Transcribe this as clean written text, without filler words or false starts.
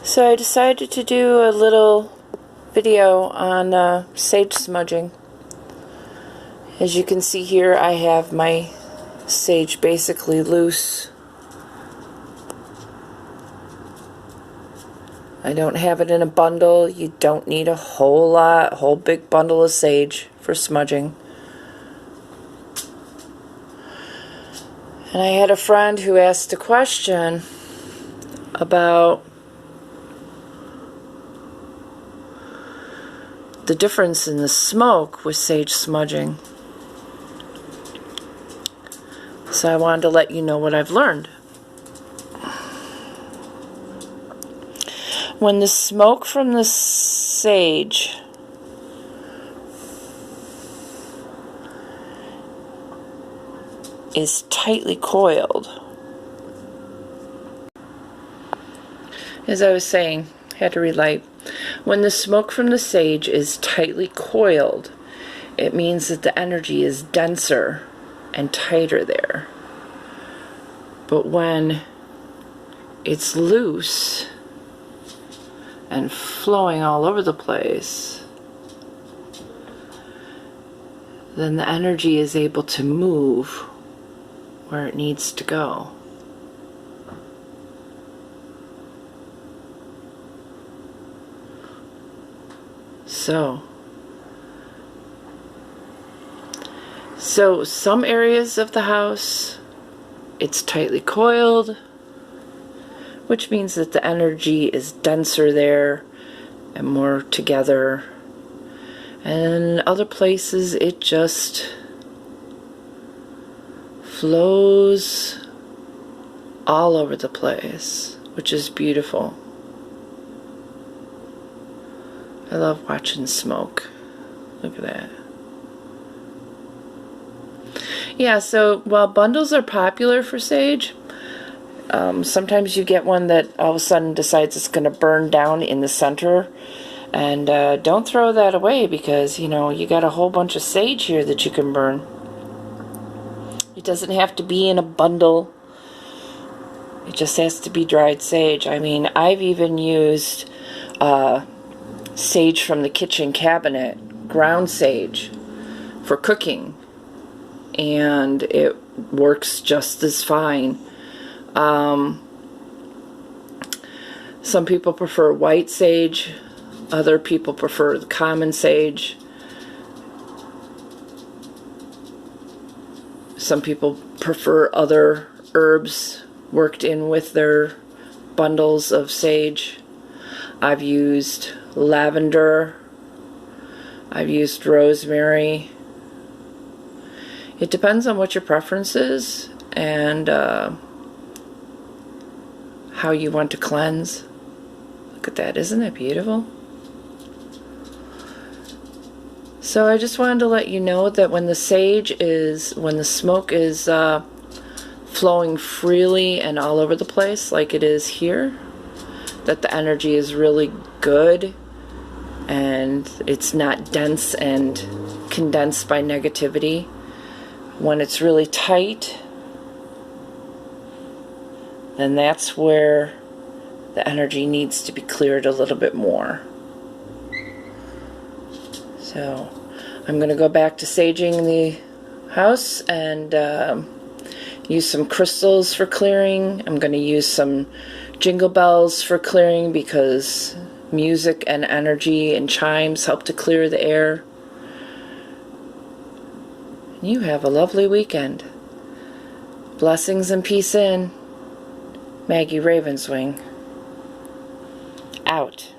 So I decided to do a little video on sage smudging. As you can see here, I have my sage basically loose. I don't have it in a bundle. You don't need a whole big bundle of sage for smudging. And I had a friend who asked a question about the difference in the smoke with sage smudging. So I wanted to let you know what I've learned. When the smoke from the sage is tightly coiled, as I was saying, had to relight. When the smoke from the sage is tightly coiled, it means that the energy is denser and tighter there. But when it's loose and flowing all over the place, then the energy is able to move where it needs to go. So some areas of the house, it's tightly coiled, which means that the energy is denser there and more together. And other places it just flows all over the place, which is beautiful. I love watching smoke. Look at that. Yeah, so while bundles are popular for sage, sometimes you get one that all of a sudden decides it's going to burn down in the center. And don't throw that away, because, you know, you got a whole bunch of sage here that you can burn. It doesn't have to be in a bundle. It just has to be dried sage. I mean, I've even used sage from the kitchen cabinet, ground sage, for cooking, and it works just as fine. Some people prefer white sage, other people prefer the common sage. Some people prefer other herbs worked in with their bundles of sage. I've used lavender. I've used rosemary. It depends on what your preference is and how you want to cleanse. Look at that, isn't it beautiful? So I just wanted to let you know that when the smoke is flowing freely and all over the place like it is here, that the energy is really good and it's not dense and condensed by negativity. When it's really tight, then that's where the energy needs to be cleared a little bit more. So I'm going to go back to saging the house and use some crystals for clearing. I'm going to use some jingle bells for clearing, because music and energy and chimes help to clear the air. You have a lovely weekend. Blessings and peace in. Maggie Ravenswing. Out.